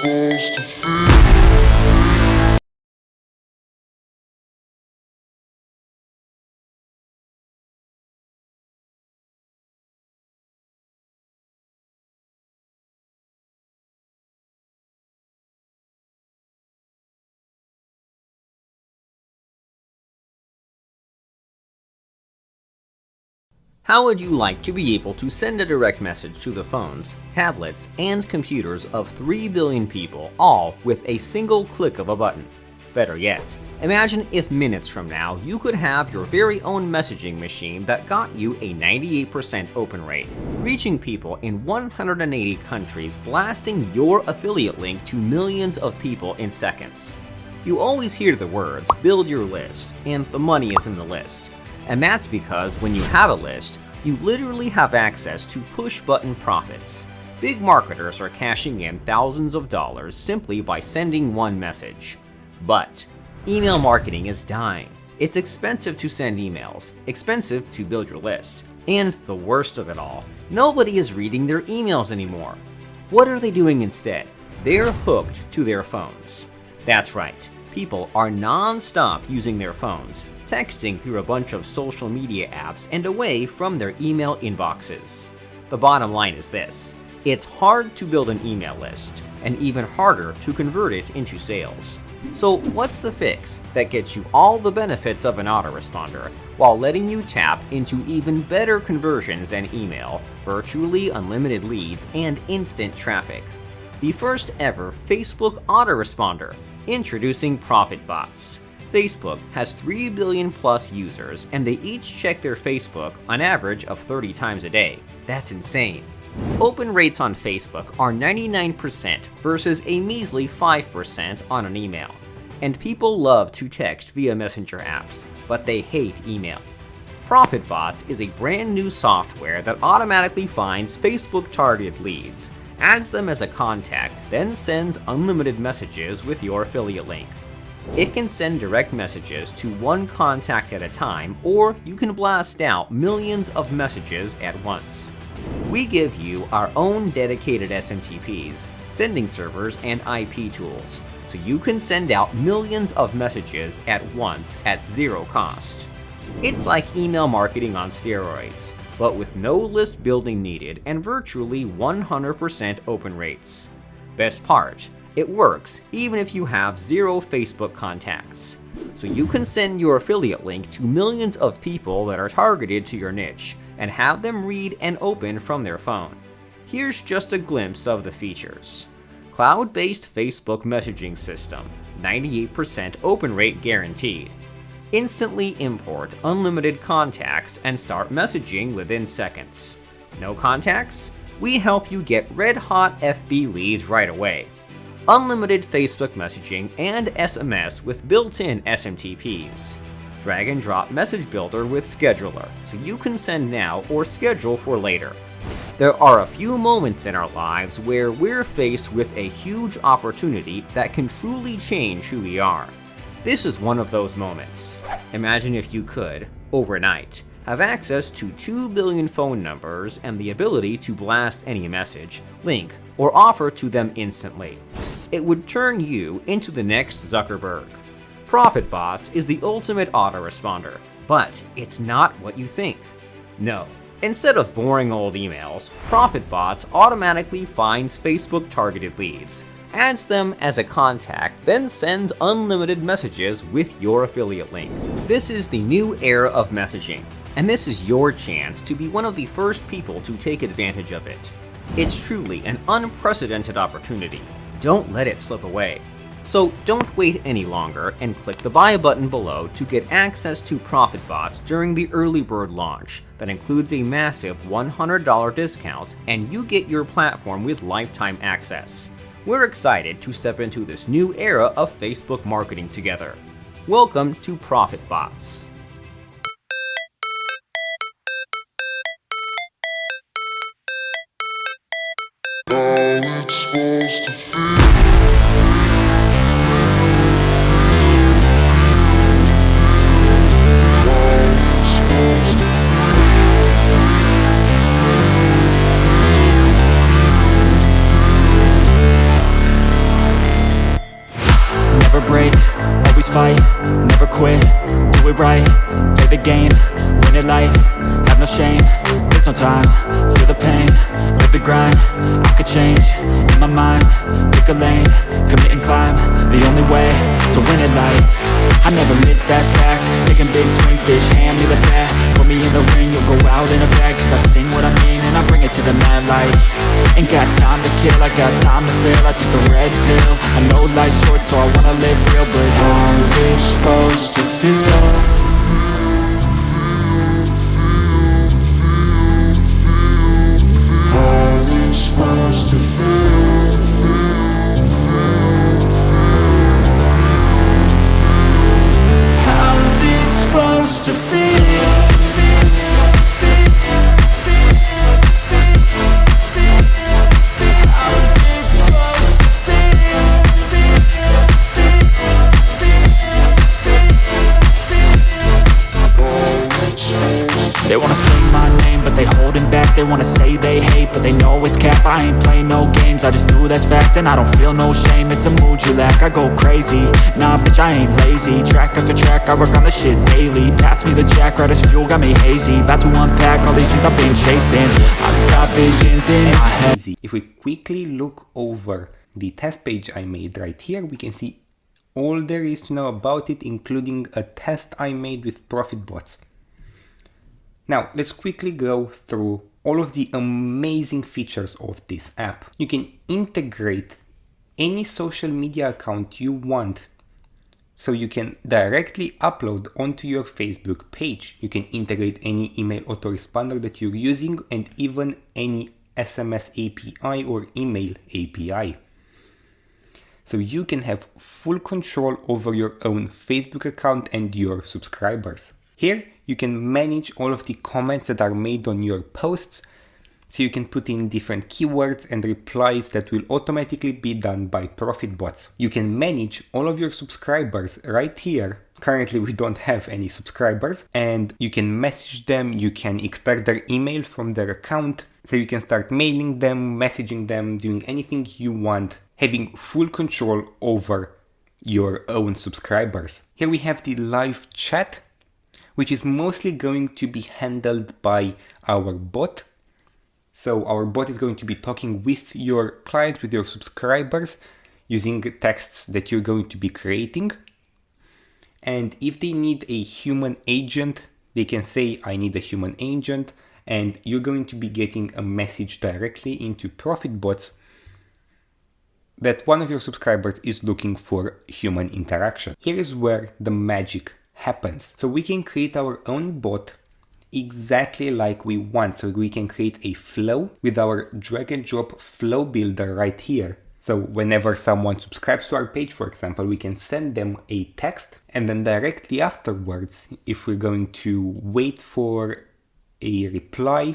supposed to feel. How would you like to be able to send a direct message to the phones, tablets, and computers of 3 billion people, all with a single click of a button? Better yet, imagine if minutes from now you could have your very own messaging machine that got you a 98% open rate, reaching people in 180 countries, blasting your affiliate link to millions of people in seconds. You always hear the words, build your list, and the money is in the list. And that's because when you have a list, you literally have access to push-button profits. Big marketers are cashing in thousands of dollars simply by sending one message. But email marketing is dying. It's expensive to send emails, expensive to build your list, and the worst of it all, nobody is reading their emails anymore. What are they doing instead? They're hooked to their phones. That's right, people are non-stop using their phones, texting through a bunch of social media apps and away from their email inboxes. The bottom line is this: it's hard to build an email list, and even harder to convert it into sales. So what's the fix that gets you all the benefits of an autoresponder, while letting you tap into even better conversions than email, virtually unlimited leads, and instant traffic? The first ever Facebook autoresponder, introducing ProfitBotz. Facebook has 3 billion plus users, and they each check their Facebook an average of 30 times a day. That's insane. Open rates on Facebook are 99% versus a measly 5% on an email. And people love to text via messenger apps, but they hate email. ProfitBotz is a brand new software that automatically finds Facebook targeted leads, adds them as a contact, then sends unlimited messages with your affiliate link. It can send direct messages to one contact at a time, or you can blast out millions of messages at once. We give you our own dedicated SMTPs, sending servers, and IP tools, so you can send out millions of messages at once at zero cost. It's like email marketing on steroids, but with no list building needed and virtually 100% open rates. Best part, it works even if you have 0 Facebook contacts. So you can send your affiliate link to millions of people that are targeted to your niche, and have them read and open from their phone. Here's just a glimpse of the features. Cloud-based Facebook messaging system, 98% open rate guaranteed. Instantly import unlimited contacts and start messaging within seconds. No contacts? We help you get red-hot FB leads right away. Unlimited Facebook messaging and SMS with built-in SMTPs. Drag and drop message builder with scheduler, so you can send now or schedule for later. There are a few moments in our lives where we're faced with a huge opportunity that can truly change who we are. This is one of those moments. Imagine if you could, overnight, have access to 2 billion phone numbers and the ability to blast any message, link, or offer to them instantly. It would turn you into the next Zuckerberg. ProfitBotz is the ultimate autoresponder, but it's not what you think. No. Instead of boring old emails, ProfitBotz automatically finds Facebook targeted leads, adds them as a contact, then sends unlimited messages with your affiliate link. This is the new era of messaging, and this is your chance to be one of the first people to take advantage of it. It's truly an unprecedented opportunity. Don't let it slip away. So don't wait any longer and click the buy button below to get access to ProfitBotz during the early bird launch that includes a massive $100 discount, and you get your platform with lifetime access. We're excited to step into this new era of Facebook marketing together. Welcome to ProfitBotz. How it's supposed to feel. fight, never quit, do it right, play the game, win it life, have no shame, there's no time, feel the pain, live the grind, I could change, in my mind, pick a lane, commit and climb, the only way to win it life. I never miss, that's fact, taking big swings, bitch, hand me the bat, put me in the ring, you'll go out in a bag, cause I sing what I mean and I bring it to the mad light. Ain't got time to kill, I got time to feel, I took the red pill, I know life's short so I wanna live real, but how's it supposed to feel? How's it supposed to feel? How's it supposed to feel? They wanna say my name, but they holding back. They wanna say they hate, but they know it's cap. I ain't play no games, I just do that's fact. And I don't feel no shame, it's a mood you lack. I go crazy, nah bitch I ain't lazy. Track after track, I work on the shit daily. Pass me the jack, right as fuel, got me hazy. About to unpack all these things I've been chasing. I've got visions in my head. If we quickly look over the test page I made right here, we can see all there is to know about it, including a test I made with ProfitBotz. Now, let's quickly go through all of the amazing features of this app. You can integrate any social media account you want, so you can directly upload onto your Facebook page. You can integrate any email autoresponder that you're using and even any SMS API or email API. So you can have full control over your own Facebook account and your subscribers. Here, you can manage all of the comments that are made on your posts, so you can put in different keywords and replies that will automatically be done by ProfitBotz. You can manage all of your subscribers right here. Currently we don't have any subscribers, and you can message them, you can extract their email from their account, so you can start mailing them, messaging them, doing anything you want, having full control over your own subscribers. Here we have the live chat, which is mostly going to be handled by our bot. So our bot is going to be talking with your client, with your subscribers, using texts that you're going to be creating. And if they need a human agent, they can say, I need a human agent, and you're going to be getting a message directly into ProfitBotz that one of your subscribers is looking for human interaction. Here is where the magic happens. So we can create our own bot exactly like we want. So we can create a flow with our drag and drop flow builder right here. So whenever someone subscribes to our page, for example, we can send them a text, and then directly afterwards, if we're going to wait for a reply,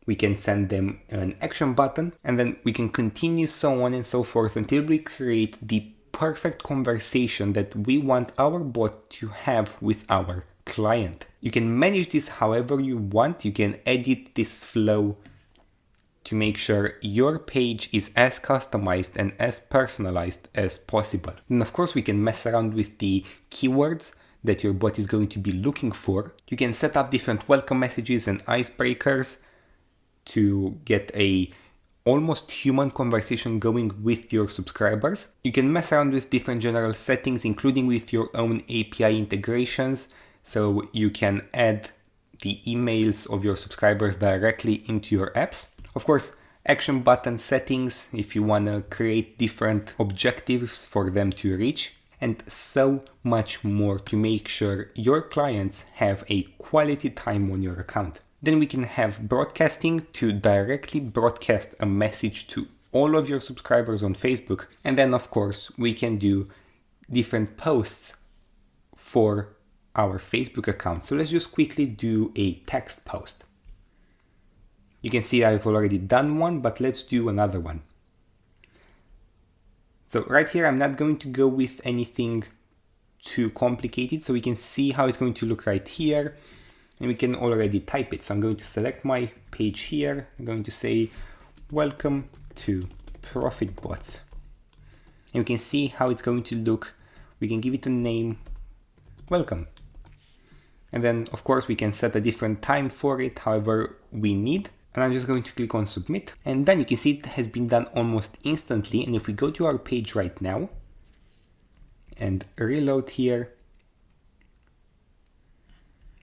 we can send them an action button, and then we can continue so on and so forth until we create the perfect conversation that we want our bot to have with our client. You can manage this however you want. You can edit this flow to make sure your page is as customized and as personalized as possible. And of course, we can mess around with the keywords that your bot is going to be looking for. You can set up different welcome messages and icebreakers to get a almost human conversation going with your subscribers. You can mess around with different general settings, including with your own API integrations, so you can add the emails of your subscribers directly into your apps. Of course, action button settings if you want to create different objectives for them to reach, and so much more to make sure your clients have a quality time on your account. Then we can have broadcasting to directly broadcast a message to all of your subscribers on Facebook. And then of course we can do different posts for our Facebook account. So let's just quickly do a text post. You can see I've already done one, but let's do another one. So right here, I'm not going to go with anything too complicated, so we can see how it's going to look right here. And we can already type it. So I'm going to select my page here. I'm going to say, welcome to ProfitBotz. And we can see how it's going to look We can give it a name, welcome. And then of course we can set a different time for it, however we need. And I'm just going to click on submit. And then you can see it has been done almost instantly. And if we go to our page right now and reload here,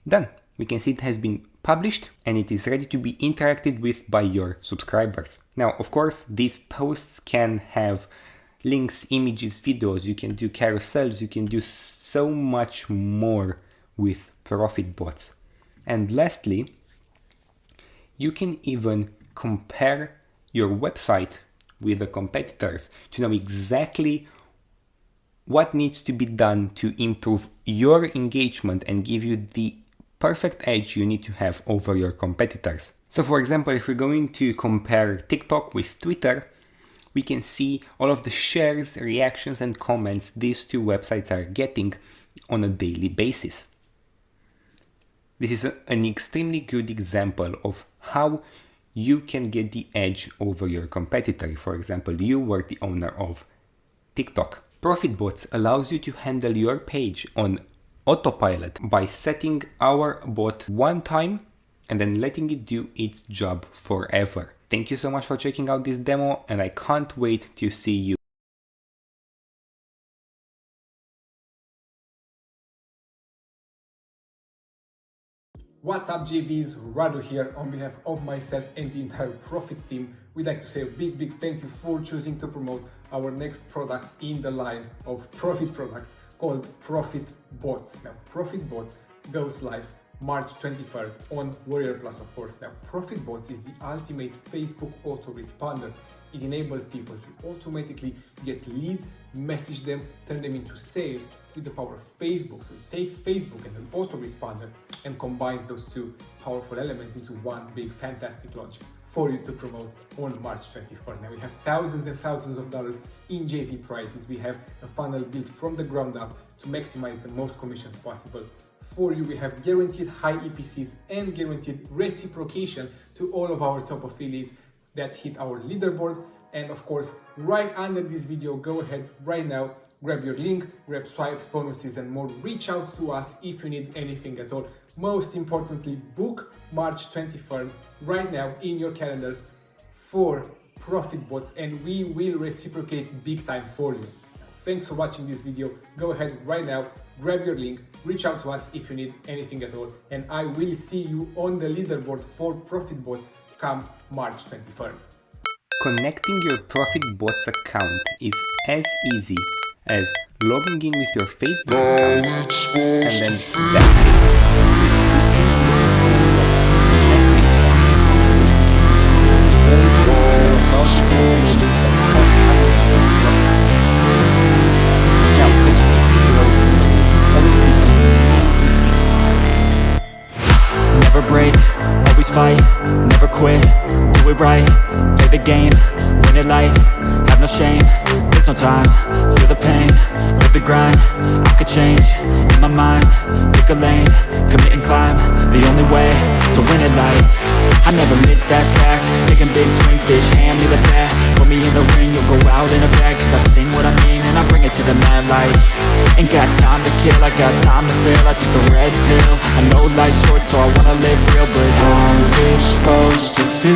done. We can see it has been published and it is ready to be interacted with by your subscribers. Now, of course, these posts can have links, images, videos, you can do carousels, you can do so much more with ProfitBotz. And lastly, you can even compare your website with the competitors to know exactly what needs to be done to improve your engagement and give you the perfect edge you need to have over your competitors. So for example, if we're going to compare TikTok with Twitter, we can see all of the shares, reactions, and comments these two websites are getting on a daily basis. This is an extremely good example of how you can get the edge over your competitor. For example, you were the owner of TikTok. ProfitBotz allows you to handle your page on autopilot by setting our bot one time and then letting it do its job forever. Thank you so much for checking out this demo, and I can't wait to see you. What's up, JVs? Radu here on behalf of myself and the entire Profit team. We'd like to say a big thank you for choosing to promote our next product in the line of Profit products called ProfitBotz. Now, ProfitBotz goes live March 23rd on Warrior Plus, of course. Now, ProfitBotz is the ultimate Facebook autoresponder. It enables people to automatically get leads, message them, turn them into sales with the power of Facebook. So it takes Facebook and an autoresponder and combines those two powerful elements into one big fantastic launch for you to promote on March 24th. Now we have thousands and thousands of dollars in JV prizes. We have a funnel built from the ground up to maximize the most commissions possible. For you, we have guaranteed high EPCs and guaranteed reciprocation to all of our top affiliates that hit our leaderboard. And of course, right under this video, go ahead right now, grab your link, grab swipes, bonuses, and more. Reach out to us if you need anything at all. Most importantly, book March 23rd right now in your calendars for ProfitBotz, and we will reciprocate big time for you. Thanks for watching this video. Go ahead right now, grab your link, reach out to us if you need anything at all, and I will see you on the leaderboard for ProfitBotz come March 23rd. Connecting your ProfitBotz account is as easy as logging in with your Facebook account, and then that's it. Never break, always fight, never quit, do it right, play the game, win it life, have no shame, there's no time, feel the pain, live the grind, I could change, in my mind, pick a lane, commit and climb, the only way to win it life. I never miss, that's fact, taking big swings, bitch, hand me the bat, put me in the ring, you'll go out in a bag, cause I sing what I mean and I bring it to the mad light. Ain't got time to kill, I got time to feel, I took the red pill, I know life's short so I wanna live real, but how's it supposed to feel?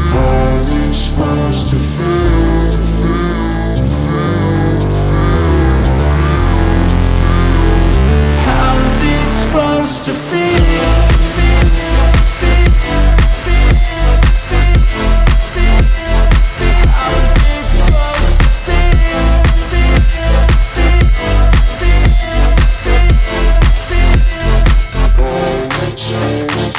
How's it supposed to feel? How's it supposed to feel?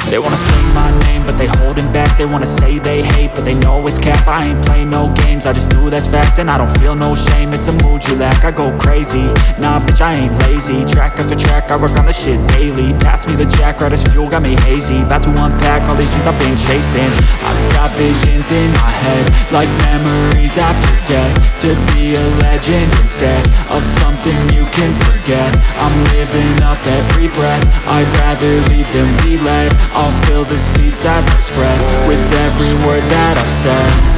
They wanna say my name, but they holding back. They wanna say they hate, but they know it's cap. I ain't play no games, I just do that's fact. And I don't feel no shame, it's a mood you lack. I go crazy, nah bitch I ain't lazy. Track after track, I work on the shit daily. Pass me the jack, right as fuel, got me hazy. About to unpack all these things I've been chasing. I've got visions in my head, like memories after death. To be a legend instead of something you can forget. I'm living up every breath, I'd rather lead than be led. I'll fill the seats as I spread with every word that I've said.